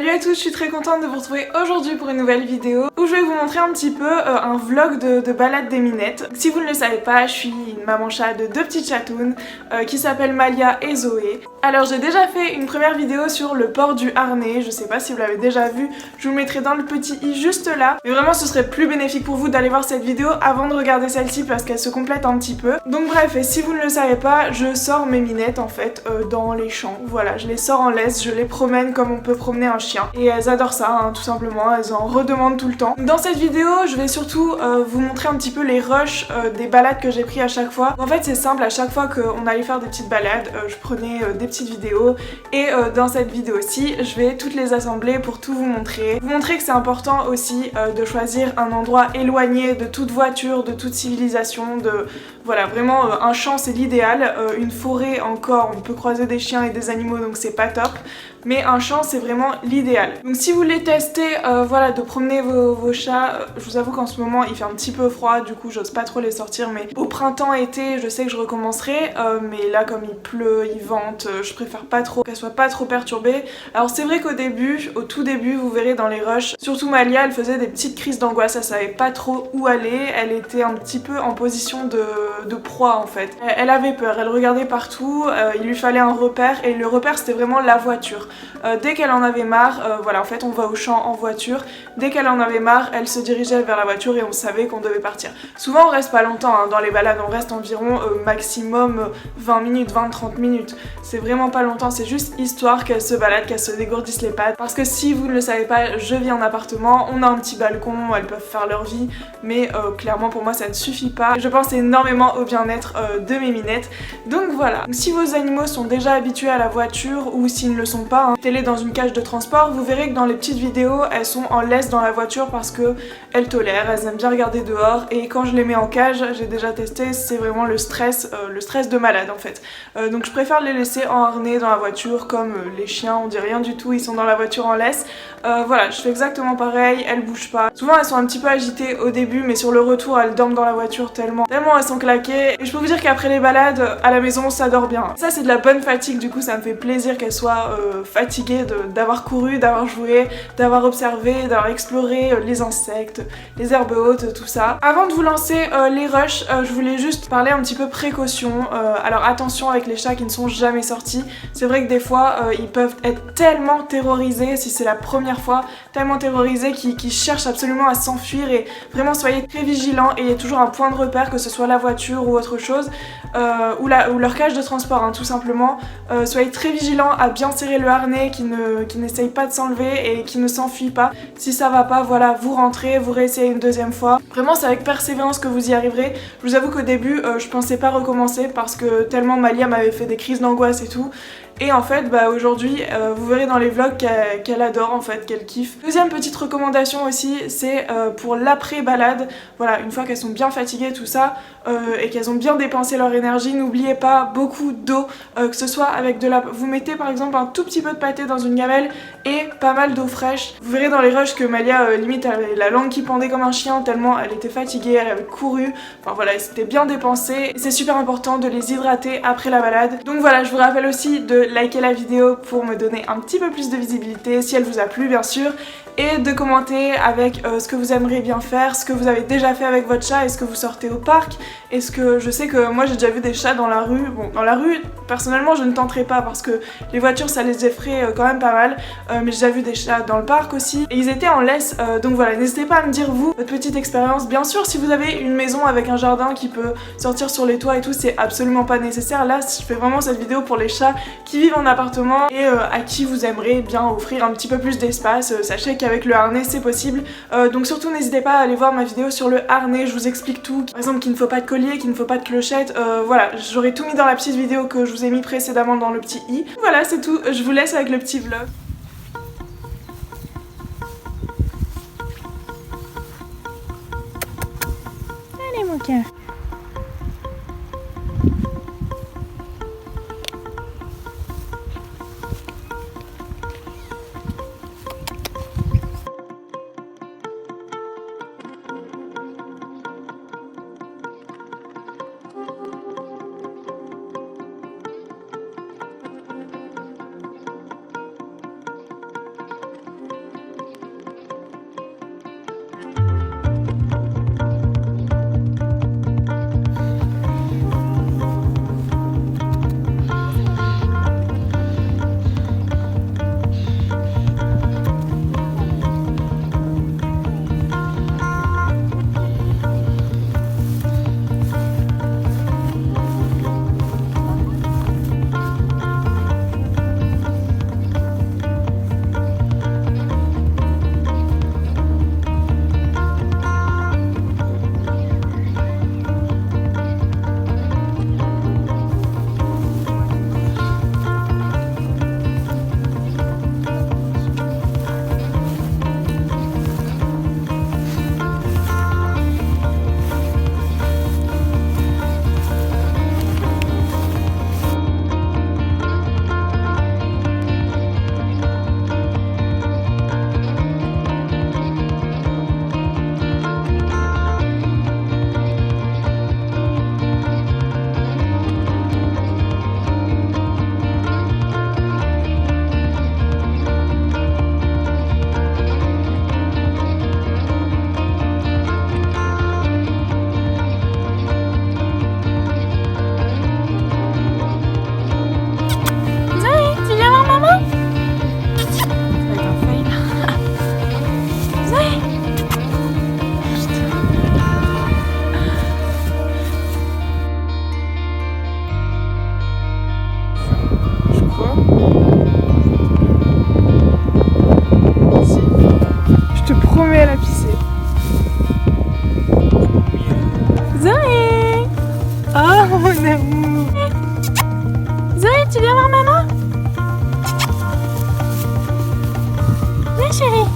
Salut à tous, je suis très contente de vous retrouver aujourd'hui pour une nouvelle vidéo où je vais vous montrer un petit peu un vlog de balade des minettes. Si vous ne le savez pas, je suis une maman chat de deux petites chatounes qui s'appellent Malia et Zoé. Alors j'ai déjà fait une première vidéo sur le port du harnais, je sais pas si vous l'avez déjà vu, je vous le mettrai dans le petit i juste là. Mais vraiment ce serait plus bénéfique pour vous d'aller voir cette vidéo avant de regarder celle-ci parce qu'elle se complète un petit peu. Donc bref, et si vous ne le savez pas, je sors mes minettes en fait dans les champs. Voilà, je les sors en laisse, je les promène comme on peut promener un chien. Et elles adorent ça, hein, tout simplement, elles en redemandent tout le temps. Dans cette vidéo, je vais surtout vous montrer un petit peu les rushs des balades que j'ai pris à chaque fois. En fait c'est simple, à chaque fois qu'on allait faire des petites balades, je prenais des petites vidéos et dans cette vidéo-ci, je vais toutes les assembler pour tout vous montrer. Vous montrer que c'est important aussi de choisir un endroit éloigné de toute voiture, de toute civilisation, de... Voilà, vraiment un champ c'est l'idéal, une forêt encore, on peut croiser des chiens et des animaux donc c'est pas top. Mais un champ c'est vraiment l'idéal. Donc si vous voulez tester voilà, de promener vos chats, je vous avoue qu'en ce moment il fait un petit peu froid, du coup j'ose pas trop les sortir, mais au printemps-été je sais que je recommencerai, mais là comme il pleut, il vente, je préfère pas trop qu'elle soit pas trop perturbée. Alors c'est vrai qu'au début, au tout début, vous verrez dans les rushs, surtout Malia, elle faisait des petites crises d'angoisse, elle savait pas trop où aller, elle était un petit peu en position de proie en fait. Elle avait peur, elle regardait partout, il lui fallait un repère et le repère c'était vraiment la voiture. Dès qu'elle en avait marre, voilà, en fait on va au champ en voiture, dès qu'elle en avait marre, elle se dirigeait vers la voiture et on savait qu'on devait partir. Souvent on reste pas longtemps hein, dans les balades, on reste environ maximum 20 minutes, 20-30 minutes. C'est vraiment pas longtemps, c'est juste histoire qu'elle se balade, qu'elle se dégourdisse les pattes. Parce que si vous ne le savez pas, je vis en appartement, on a un petit balcon, elles peuvent faire leur vie, mais clairement pour moi ça ne suffit pas. Je pense énormément au bien-être de mes minettes. Donc voilà, donc, si vos animaux sont déjà habitués à la voiture ou s'ils ne le sont pas, mettez-les dans une cage de transport, vous verrez que dans les petites vidéos, elles sont en laisse dans la voiture parce que elles tolèrent, elles aiment bien regarder dehors et quand je les mets en cage, j'ai déjà testé, c'est vraiment le stress de malade en fait. Donc je préfère les laisser en harnais dans la voiture comme les chiens, on dit rien du tout, ils sont dans la voiture en laisse. Voilà, je fais exactement pareil, elles bougent pas. Souvent elles sont un petit peu agitées au début mais sur le retour elles dorment dans la voiture tellement elles sont claquées. Et je peux vous dire qu'après les balades à la maison ça dort bien. Ça c'est de la bonne fatigue, du coup ça me fait plaisir qu'elles soient fatiguées d'avoir couru, d'avoir joué, d'avoir observé, d'avoir exploré les insectes, les herbes hautes, tout ça. Avant de vous lancer les rushs, je voulais juste parler un petit peu précaution. Alors attention avec les chats qui ne sont jamais sortis. C'est vrai que des fois ils peuvent être tellement terrorisés, si c'est la première fois, tellement terrorisés qu'ils cherchent absolument à s'enfuir et vraiment soyez très vigilants et il y a toujours un point de repère, que ce soit la voiture ou autre chose, ou leur cage de transport hein, tout simplement. Soyez très vigilants à bien serrer le harnais, qui n'essaye pas de s'enlever et qui ne s'enfuit pas. Si ça va pas, voilà, vous rentrez, vous réessayez une deuxième fois. Vraiment c'est avec persévérance que vous y arriverez. Je vous avoue qu'au début je pensais pas recommencer parce que tellement Malia m'avait fait des crises d'angoisse et tout. Et en fait bah aujourd'hui vous verrez dans les vlogs qu'elle adore en fait, qu'elle kiffe. Deuxième petite recommandation aussi, c'est pour l'après balade. Voilà, une fois qu'elles sont bien fatiguées tout ça et qu'elles ont bien dépensé leur énergie, n'oubliez pas beaucoup d'eau, que ce soit avec de la... Vous mettez par exemple un tout petit peu de pâté dans une gamelle et pas mal d'eau fraîche. Vous verrez dans les rushs que Malia limite avait la langue qui pendait comme un chien tellement elle était fatiguée, elle avait couru. Enfin voilà, elle s'était bien dépensée. C'est super important de les hydrater après la balade. Donc voilà, je vous rappelle aussi de liker la vidéo pour me donner un petit peu plus de visibilité si elle vous a plu bien sûr, et de commenter avec ce que vous aimeriez bien faire, ce que vous avez déjà fait avec votre chat, est-ce que vous sortez au parc, est-ce que... Je sais que moi j'ai déjà vu des chats dans la rue, bon dans la rue personnellement je ne tenterai pas parce que les voitures ça les effraie quand même pas mal, mais j'ai déjà vu des chats dans le parc aussi et ils étaient en laisse, donc voilà, n'hésitez pas à me dire vous, votre petite expérience. Bien sûr si vous avez une maison avec un jardin qui peut sortir sur les toits et tout, c'est absolument pas nécessaire. Là je fais vraiment cette vidéo pour les chats qui vivent en appartement et à qui vous aimeriez bien offrir un petit peu plus d'espace. Sachez qu'avec le harnais c'est possible, donc surtout n'hésitez pas à aller voir ma vidéo sur le harnais, je vous explique tout, par exemple qu'il ne faut pas de collier, qu'il ne faut pas de clochette, voilà, j'aurais tout mis dans la petite vidéo que je vous ai mis précédemment dans le petit i. Voilà c'est tout, je vous laisse avec le petit vlog. Allez mon cœur. Tu viens voir maman? Viens chérie.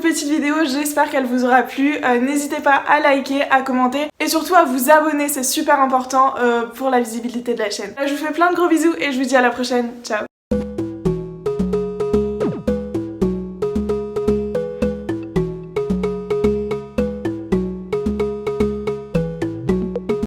Petite vidéo, j'espère qu'elle vous aura plu. N'hésitez pas à liker, à commenter et surtout à vous abonner, c'est super important pour la visibilité de la chaine. Je vous fais plein de gros bisous et je vous dis à la prochaine, ciao.